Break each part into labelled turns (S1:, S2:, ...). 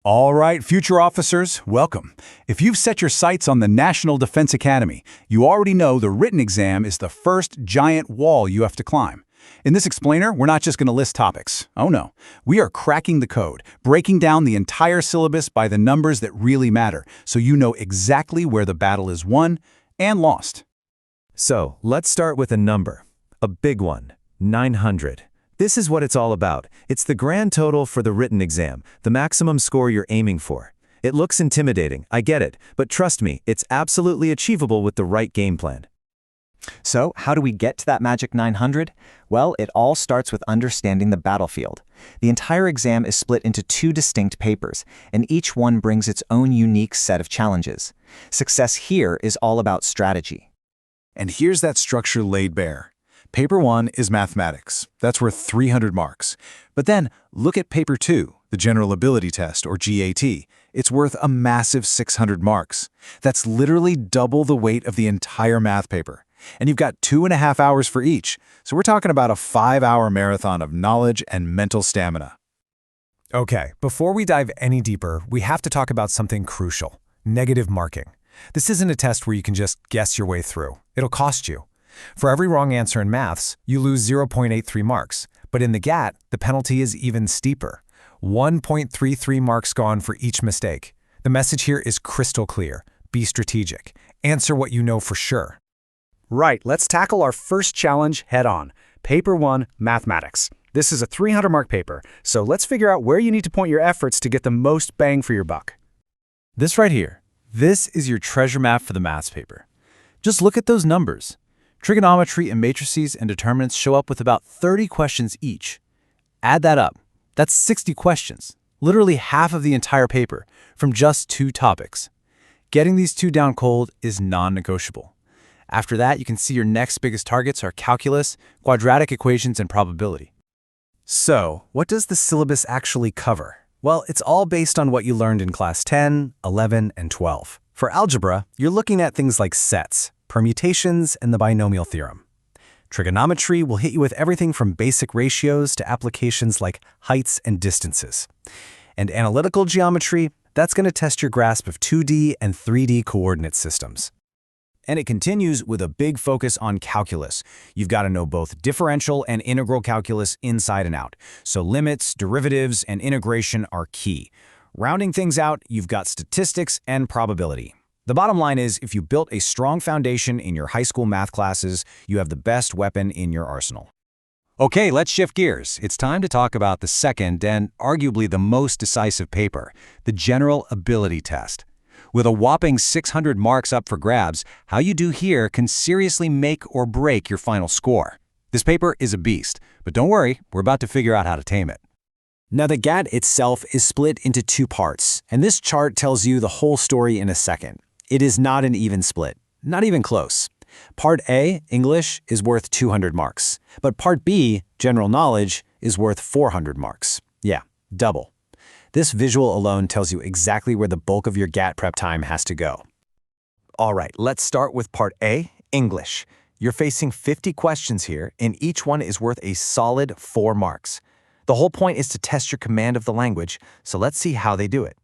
S1: All right, future officers, welcome. If you've set your sights on the National Defense Academy, you already know the written exam is the first giant wall you have to climb. In this explainer, we're not just going to list topics. Oh no, we are cracking the code, breaking down the entire syllabus by the numbers that really matter, so you know exactly where the battle is won and lost.
S2: So, let's start with a number. A big one, 900. This is what it's all about. It's the grand total for the written exam, the maximum score you're aiming for. It looks intimidating, I get it, but trust me, it's absolutely achievable with the right game plan.
S3: So, how do we get to that magic 900? Well, it all starts with understanding the battlefield. The entire exam is split into two distinct papers, and each one brings its own unique set of challenges. Success here is all about strategy.
S1: And here's that structure laid bare. Paper 1 is mathematics. That's worth 300 marks. But then, look at Paper 2, the General Ability Test, or GAT. It's worth a massive 600 marks. That's literally double the weight of the entire math paper. And you've got 2.5 hours for each, so we're talking about a 5-hour marathon of knowledge and mental stamina.
S4: Okay, before we dive any deeper, we have to talk about something crucial: negative marking. This isn't a test where you can just guess your way through. It'll cost you. For every wrong answer in maths, you lose 0.83 marks. But in the GAT, the penalty is even steeper. 1.33 marks gone for each mistake. The message here is crystal clear. Be strategic. Answer what you know for sure.
S5: Right, let's tackle our first challenge head-on. Paper 1, Mathematics. This is a 300-mark paper, so let's figure out where you need to point your efforts to get the most bang for your buck.
S1: This right here, this is your treasure map for the maths paper. Just look at those numbers. Trigonometry and matrices and determinants show up with about 30 questions each. Add that up. That's 60 questions, literally half of the entire paper, from just 2 topics. Getting these 2 down cold is non-negotiable. After that, you can see your next biggest targets are calculus, quadratic equations, and probability.
S4: So, what does the syllabus actually cover? Well, it's all based on what you learned in class 10, 11, and 12. For algebra, you're looking at things like sets, permutations, and the binomial theorem. Trigonometry will hit you with everything from basic ratios to applications like heights and distances. And analytical geometry, that's going to test your grasp of 2D and 3D coordinate systems.
S1: And it continues with a big focus on calculus. You've got to know both differential and integral calculus inside and out. So limits, derivatives, and integration are key. Rounding things out, you've got statistics and probability. The bottom line is, if you built a strong foundation in your high school math classes, you have the best weapon in your arsenal. Okay, let's shift gears. It's time to talk about the second and arguably the most decisive paper, the General Ability Test. With a whopping 600 marks up for grabs, how you do here can seriously make or break your final score. This paper is a beast, but don't worry, we're about to figure out how to tame it.
S3: Now, the GAT itself is split into 2 parts, and this chart tells you the whole story in a second. It is not an even split, not even close. Part A, English, is worth 200 marks, but Part B, General Knowledge, is worth 400 marks. Yeah, double. This visual alone tells you exactly where the bulk of your GAT prep time has to go.
S4: All right, let's start with Part A, English. You're facing 50 questions here, and each one is worth a solid 4 marks. The whole point is to test your command of the language, so let's see how they do it.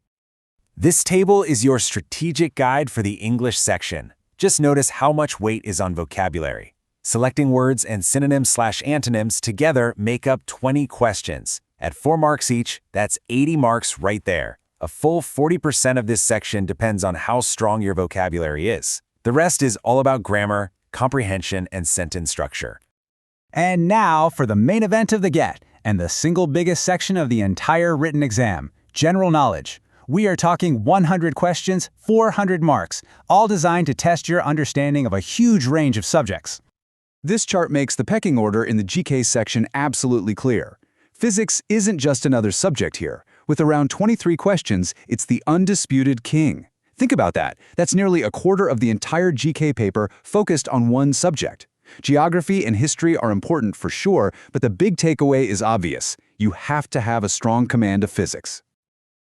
S4: This table is your strategic guide for the English section. Just notice how much weight is on vocabulary. Selecting words and synonyms/antonyms together make up 20 questions. At 4 marks each, that's 80 marks right there. A full 40% of this section depends on how strong your vocabulary is. The rest is all about grammar, comprehension, and sentence structure.
S1: And now for the main event of the GAT, and the single biggest section of the entire written exam, general knowledge. We are talking 100 questions, 400 marks, all designed to test your understanding of a huge range of subjects. This chart makes the pecking order in the GK section absolutely clear. Physics isn't just another subject here. With around 23 questions, it's the undisputed king. Think about that. That's nearly a quarter of the entire GK paper focused on one subject. Geography and history are important for sure, but the big takeaway is obvious. You have to have a strong command of physics.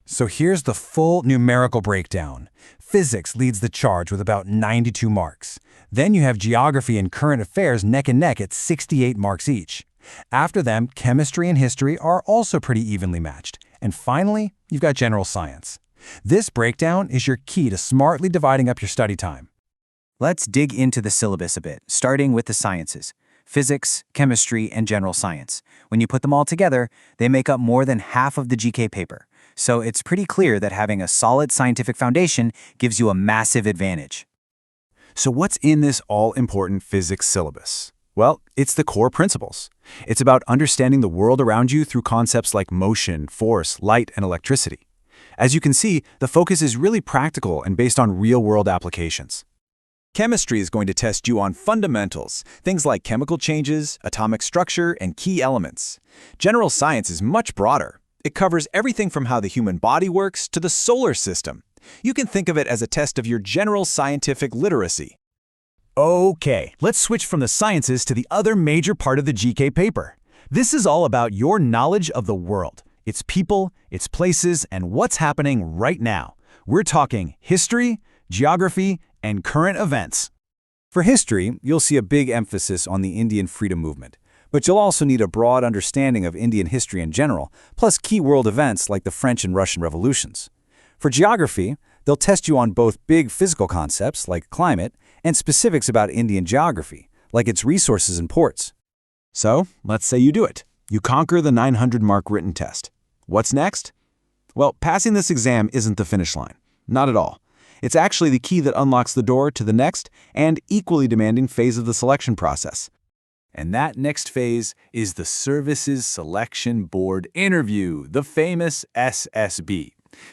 S4: So here's the full numerical breakdown. Physics leads the charge with about 92 marks. Then you have geography and current affairs neck and neck at 68 marks each. After them, chemistry and history are also pretty evenly matched,
S5: And finally, you've got general science. This breakdown is your key to smartly dividing up your study time.
S3: Let's dig into the syllabus a bit, starting with the sciences: physics, chemistry, and general science. When you put them all together, they make up more than half of the GK paper. So it's pretty clear that having a solid scientific foundation gives you a massive advantage.
S1: So what's in this all-important physics syllabus? Well, it's the core principles. It's about understanding the world around you through concepts like motion, force, light, and electricity. As you can see, the focus is really practical and based on real-world applications. Chemistry is going to test you on fundamentals, things like chemical changes, atomic structure, and key elements. General science is much broader. It covers everything from how the human body works to the solar system. You can think of it as a test of your general scientific literacy. Okay, let's switch from the sciences to the other major part of the GK paper. This is all about your knowledge of the world, its people, its places, and what's happening right now. We're talking history, geography, and current events. For history, you'll see a big emphasis on the Indian freedom movement. But you'll also need a broad understanding of Indian history in general, plus key world events like the French and Russian revolutions. For geography, they'll test you on both big physical concepts like climate and specifics about Indian geography, like its resources and ports. So, let's say you do it. You conquer the 900-mark written test. What's next? Well, passing this exam isn't the finish line. Not at all. It's actually the key that unlocks the door to the next and equally demanding phase of the selection process. And that next phase is the Services Selection Board interview, the famous SSB.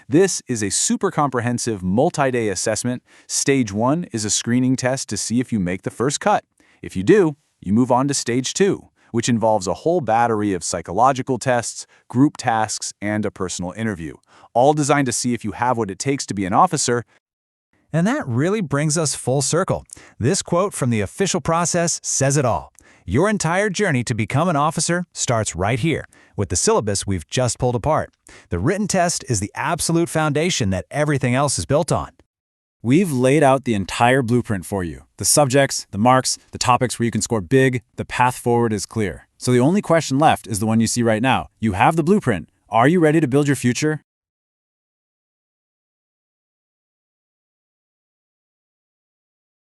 S1: This is a super comprehensive multi-day assessment. Stage 1 is a screening test to see if you make the first cut. If you do, you move on to Stage 2, which involves a whole battery of psychological tests, group tasks, and a personal interview, all designed to see if you have what it takes to be an officer. And that really brings us full circle. This quote from the official process says it all. Your entire journey to become an officer starts right here, with the syllabus we've just pulled apart. The written test is the absolute foundation that everything else is built on. We've laid out the entire blueprint for you. The subjects, the marks, the topics where you can score big, the path forward is clear. So the only question left is the one you see right now. You have the blueprint. Are you ready to build your future?